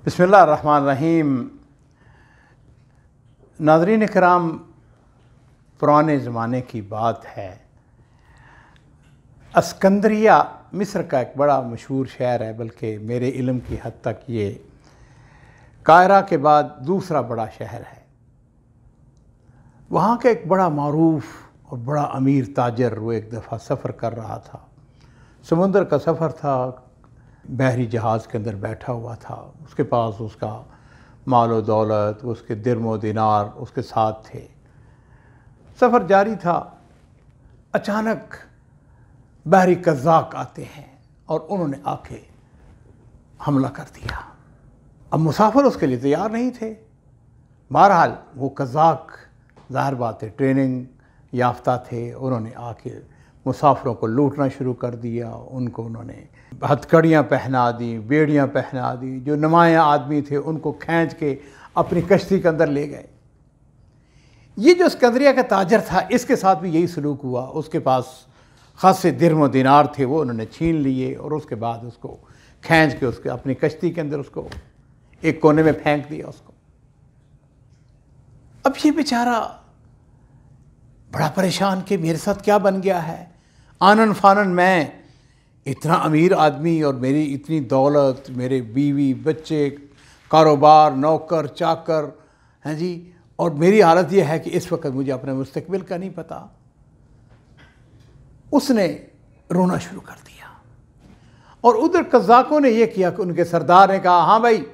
بسم اللہ الرحمن الرحیم۔ ناظرین کرام، پرانے زمانے کی بات ہے، اسکندریہ مصر کا ایک بڑا مشہور شہر ہے، بلکہ میرے علم کی حد تک یہ قاہرہ کے بعد دوسرا بڑا شہر ہے۔ وہاں کا ایک بڑا معروف اور بڑا امیر تاجر وہ ایک دفعہ سفر کر رہا تھا، سمندر کا سفر تھا، بحری جہاز کے اندر بیٹھا ہوا تھا، اس کے پاس اس کا مال و دولت، اس کے درم و دینار اس کے ساتھ تھے، سفر جاری تھا۔ اچانک بحری قزاق آتے ہیں اور انہوں نے آ کے حملہ کر دیا۔ اب مسافر اس کے لیے تیار نہیں تھے۔ بہرحال وہ قزاق ظاہر بات ہے ٹریننگ یافتہ تھے، انہوں نے آ کے مسافروں کو لوٹنا شروع کر دیا، ان کو انہوں نے ہتھکڑیاں پہنا دیں، بیڑیاں پہنا دیں، جو نمایاں آدمی تھے ان کو کھینچ کے اپنی کشتی کے اندر لے گئے۔ یہ جو اسکندریہ کا تاجر تھا، اس کے ساتھ بھی یہی سلوک ہوا۔ اس کے پاس خاصے درم و دینار تھے، وہ انہوں نے چھین لیے اور اس کے بعد اس کو کھینچ کے اس کے اپنی کشتی کے اندر اس کو ایک کونے میں پھینک دیا اس کو۔ اب یہ بیچارہ بڑا پریشان کہ میرے ساتھ کیا بن گیا ہے، آنن فانن میں اتنا امیر آدمی اور میری اتنی دولت، میرے بیوی بچے، کاروبار، نوکر چاکر، ہیں جی، اور میری حالت یہ ہے کہ اس وقت مجھے اپنے مستقبل کا نہیں پتہ۔ اس نے رونا شروع کر دیا اور ادھر قزاقوں نے یہ کیا کہ ان کے سردار نے کہا، ہاں بھائی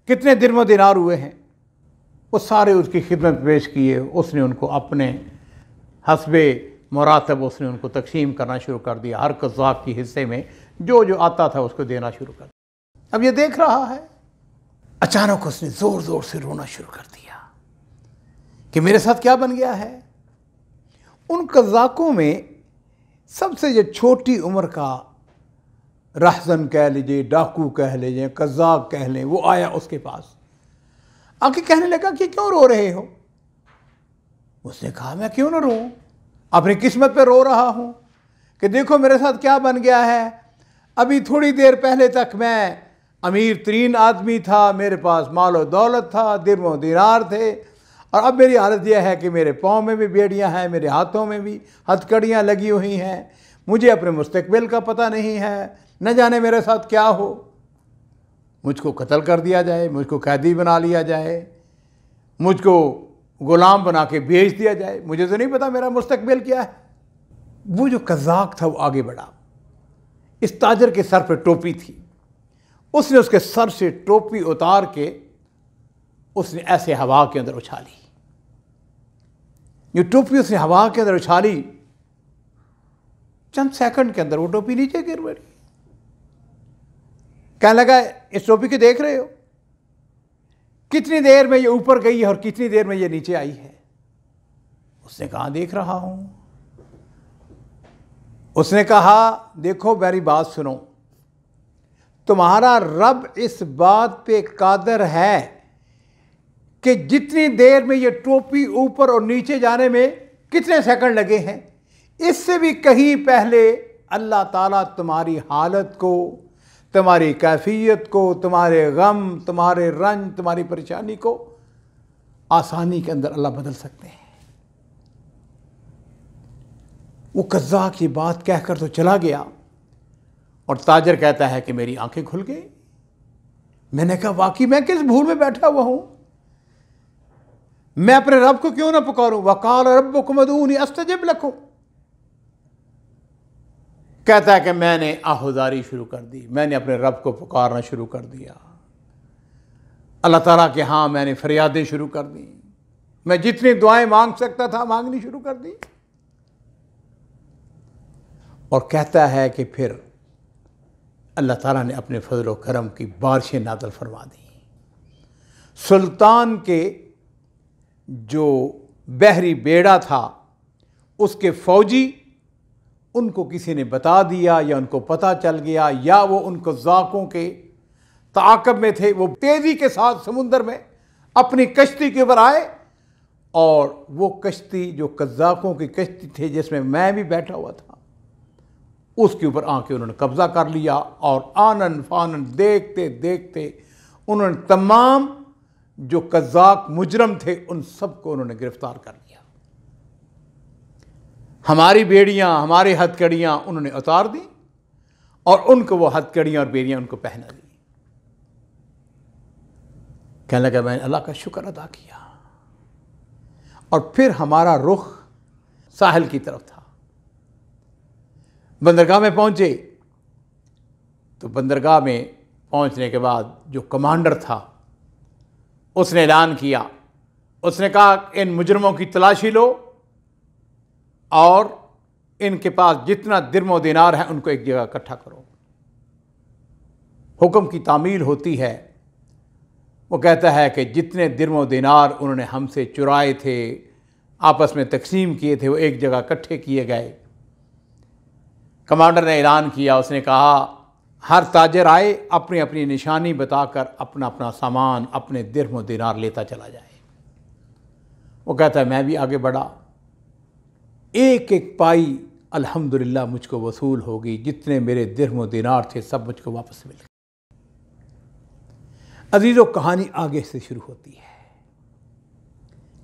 کتنے درم و دینار ہوئے ہیں؟ وہ سارے اس کی خدمت پیش کیے۔ اس نے ان کو اپنے حسب مراتب اس نے ان کو تقسیم کرنا شروع کر دیا، ہر قزاق کی حصے میں جو جو آتا تھا اس کو دینا شروع کر دیا۔ اب یہ دیکھ رہا ہے، اچانک اس نے زور زور سے رونا شروع کر دیا کہ میرے ساتھ کیا بن گیا ہے۔ ان قزاقوں میں سب سے جو چھوٹی عمر کا رہزن کہہ لیجئے، ڈاکو کہہ لیجئے، قزاق کہہ لیں، وہ آیا اس کے پاس، آ کے کہنے لگا کہ کیوں رو رہے ہو؟ اس نے کہا میں کیوں نہ روں، اپنی قسمت پہ رو رہا ہوں کہ دیکھو میرے ساتھ کیا بن گیا ہے۔ ابھی تھوڑی دیر پہلے تک میں امیر ترین آدمی تھا، میرے پاس مال و دولت تھا، درم و دینار تھے، اور اب میری حالت یہ ہے کہ میرے پاؤں میں بھی بیڑیاں ہیں، میرے ہاتھوں میں بھی ہتھکڑیاں لگی ہوئی ہیں، مجھے اپنے مستقبل کا پتہ نہیں ہے، نہ جانے میرے ساتھ کیا ہو، مجھ کو قتل کر دیا جائے، مجھ کو قیدی بنا لیا جائے، مجھ کو غلام بنا کے بیچ دیا جائے، مجھے تو نہیں پتا میرا مستقبل کیا ہے۔ وہ جو قزاق تھا وہ آگے بڑھا، اس تاجر کے سر پہ ٹوپی تھی، اس نے اس کے سر سے ٹوپی اتار کے اس نے ایسے ہوا کے اندر اچھالی۔ یہ ٹوپی اس نے ہوا کے اندر اچھالی، چند سیکنڈ کے اندر وہ ٹوپی نیچے گر پڑی۔ کہنے لگا اس ٹوپی کو دیکھ رہے ہو، کتنی دیر میں یہ اوپر گئی ہے اور کتنی دیر میں یہ نیچے آئی ہے؟ اس نے کہا دیکھ رہا ہوں۔ اس نے کہا دیکھو میری بات سنو، تمہارا رب اس بات پہ قادر ہے کہ جتنی دیر میں یہ ٹوپی اوپر اور نیچے جانے میں کتنے سیکنڈ لگے ہیں، اس سے بھی کہیں پہلے اللہ تعالیٰ تمہاری حالت کو، تمہاری کیفیت کو، تمہارے غم، تمہارے رنج، تمہاری پریشانی کو آسانی کے اندر اللہ بدل سکتے ہیں۔ وہ قزاق یہ بات کہہ کر تو چلا گیا، اور تاجر کہتا ہے کہ میری آنکھیں کھل گئی۔ میں نے کہا واقعی میں کس بھول میں بیٹھا ہوا ہوں، میں اپنے رب کو کیوں نہ پکاروں؟ وَقَالَ رَبُّكُمْ ادْعُونِي أَسْتَجِبْ لَكُمْ۔ کہتا ہے کہ میں نے آہوازاری شروع کر دی، میں نے اپنے رب کو پکارنا شروع کر دیا، اللہ تعالیٰ کے ہاں میں نے فریادیں شروع کر دی، میں جتنی دعائیں مانگ سکتا تھا مانگنی شروع کر دی۔ اور کہتا ہے کہ پھر اللہ تعالیٰ نے اپنے فضل و کرم کی بارشیں نازل فرما دی۔ سلطان کے جو بحری بیڑا تھا اس کے فوجی، ان کو کسی نے بتا دیا یا ان کو پتہ چل گیا، یا وہ ان قزاقوں کے تعاقب میں تھے، وہ تیزی کے ساتھ سمندر میں اپنی کشتی کے اوپر آئے، اور وہ کشتی جو قزاقوں کی کشتی تھی جس میں میں بھی بیٹھا ہوا تھا، اس کے اوپر آ کے انہوں نے قبضہ کر لیا، اور آنن فانن دیکھتے دیکھتے انہوں نے تمام جو قذاق مجرم تھے ان سب کو انہوں نے گرفتار کر لیا. ہماری بیڑیاں، ہماری ہتھکڑیاں انہوں نے اتار دی اور ان کو وہ ہتھکڑیاں اور بیڑیاں ان کو پہنا دی. کہنے لگا میں نے اللہ کا شکر ادا کیا. اور پھر ہمارا رخ ساحل کی طرف تھا. بندرگاہ میں پہنچے تو بندرگاہ میں پہنچنے کے بعد جو کمانڈر تھا اس نے اعلان کیا، اس نے کہا ان مجرموں کی تلاشی لو اور ان کے پاس جتنا درم و دینار ہے ان کو ایک جگہ اکٹھا کرو. حکم کی تعمیل ہوتی ہے. وہ کہتا ہے کہ جتنے درم و دینار انہوں نے ہم سے چرائے تھے، آپس میں تقسیم کیے تھے، وہ ایک جگہ اکٹھے کیے گئے. کمانڈر نے اعلان کیا، اس نے کہا ہر تاجر آئے اپنی اپنی نشانی بتا کر اپنا اپنا سامان، اپنے درم و دینار لیتا چلا جائے. وہ کہتا ہے میں بھی آگے بڑھا، ایک ایک پائی الحمدللہ مجھ کو وصول ہوگی، جتنے میرے درم و دینار تھے سب مجھ کو واپس مل گئے. عزیزو، کہانی آگے سے شروع ہوتی ہے.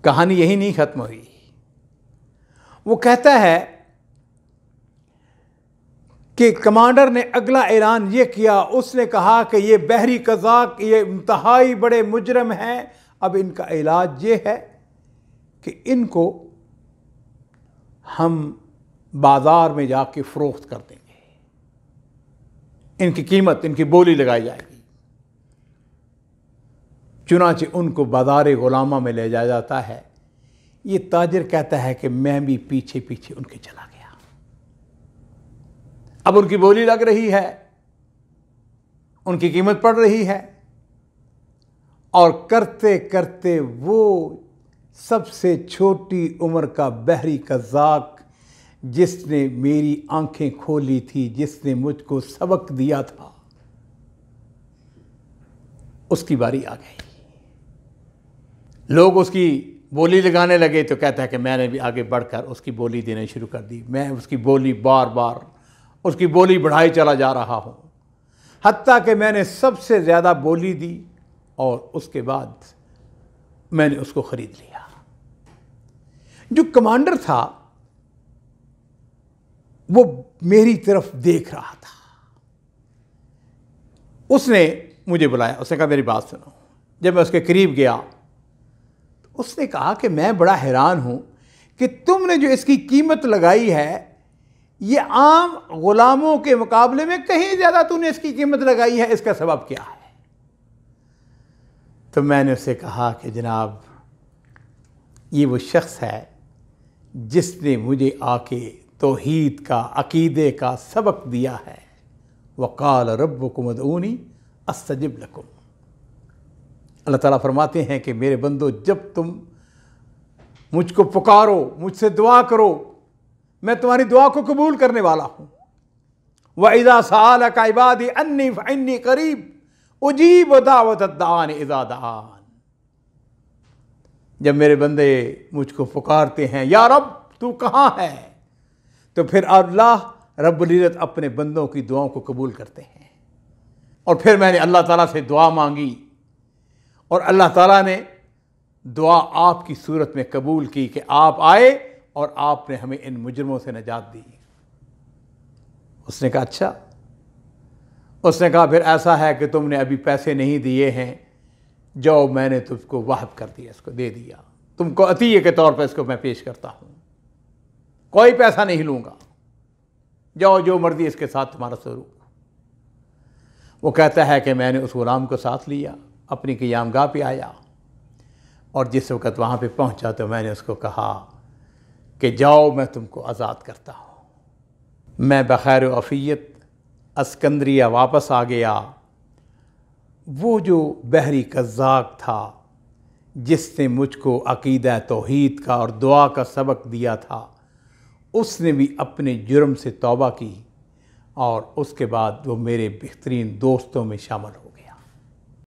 کہانی یہی نہیں ختم ہوئی. وہ کہتا ہے کہ کمانڈر نے اگلا اعلان یہ کیا، اس نے کہا کہ یہ بحری قزاق یہ انتہائی بڑے مجرم ہیں. اب ان کا علاج یہ ہے کہ ان کو ہم بازار میں جا کے فروخت کر دیں گے، ان کی قیمت، ان کی بولی لگائی جائے گی. چنانچہ ان کو بازار غلامہ میں لے جایا جاتا ہے. یہ تاجر کہتا ہے کہ میں بھی پیچھے پیچھے ان کے چلا گیا. اب ان کی بولی لگ رہی ہے، ان کی قیمت پڑ رہی ہے، اور کرتے کرتے وہ سب سے چھوٹی عمر کا بحری قزاق جس نے میری آنکھیں کھولی تھی، جس نے مجھ کو سبق دیا تھا، اس کی باری آ گئی. لوگ اس کی بولی لگانے لگے تو کہتا ہے کہ میں نے بھی آگے بڑھ کر اس کی بولی دینا شروع کر دی. میں اس کی بولی بار بار اس کی بولی بڑھائی چلا جا رہا ہوں، حتیٰ کہ میں نے سب سے زیادہ بولی دی اور اس کے بعد میں نے اس کو خرید لیا. جو کمانڈر تھا وہ میری طرف دیکھ رہا تھا. اس نے مجھے بلایا، اس نے کہا میری بات سنو. جب میں اس کے قریب گیا تو اس نے کہا کہ میں بڑا حیران ہوں کہ تم نے جو اس کی قیمت لگائی ہے یہ عام غلاموں کے مقابلے میں کہیں زیادہ تم نے اس کی قیمت لگائی ہے، اس کا سبب کیا ہے؟ تو میں نے اسے کہا کہ جناب یہ وہ شخص ہے جس نے مجھے آ کے توحید کا، عقیدے کا سبق دیا ہے. وقال ربکم ادعونی استجب لکم. اللہ تعالیٰ فرماتے ہیں کہ میرے بندو جب تم مجھ کو پکارو، مجھ سے دعا کرو، میں تمہاری دعا کو قبول کرنے والا ہوں. وَإِذَا سَأَلَكَ عِبَادِي أَنِّي فَإِنِّي قَرِيبٌ أُجِيبُ دَعْوَةَ الدَّاعِ إِذَا دَعَانِ. جب میرے بندے مجھ کو پکارتے ہیں یا رب تو کہاں ہے، تو پھر اللہ رب العزت اپنے بندوں کی دعاؤں کو قبول کرتے ہیں. اور پھر میں نے اللہ تعالیٰ سے دعا مانگی اور اللہ تعالیٰ نے دعا آپ کی صورت میں قبول کی کہ آپ آئے اور آپ نے ہمیں ان مجرموں سے نجات دی. اس نے کہا اچھا. اس نے کہا پھر ایسا ہے کہ تم نے ابھی پیسے نہیں دیے ہیں، جاؤ میں نے تم کو وہب کر دیا، اس کو دے دیا، تم کو عطیے کے طور پر اس کو میں پیش کرتا ہوں، کوئی پیسہ نہیں لوں گا، جاؤ جو مرضی اس کے ساتھ تمہارا سلوک. وہ کہتا ہے کہ میں نے اس غلام کو ساتھ لیا، اپنی قیام گاہ پہ آیا، اور جس وقت وہاں پہ پہنچا تو میں نے اس کو کہا کہ جاؤ میں تم کو آزاد کرتا ہوں. میں بخیر و عافیت اسکندریہ واپس آ گیا. وہ جو بحری قزاق تھا جس نے مجھ کو عقیدہ توحید کا اور دعا کا سبق دیا تھا، اس نے بھی اپنے جرم سے توبہ کی اور اس کے بعد وہ میرے بہترین دوستوں میں شامل ہو گیا.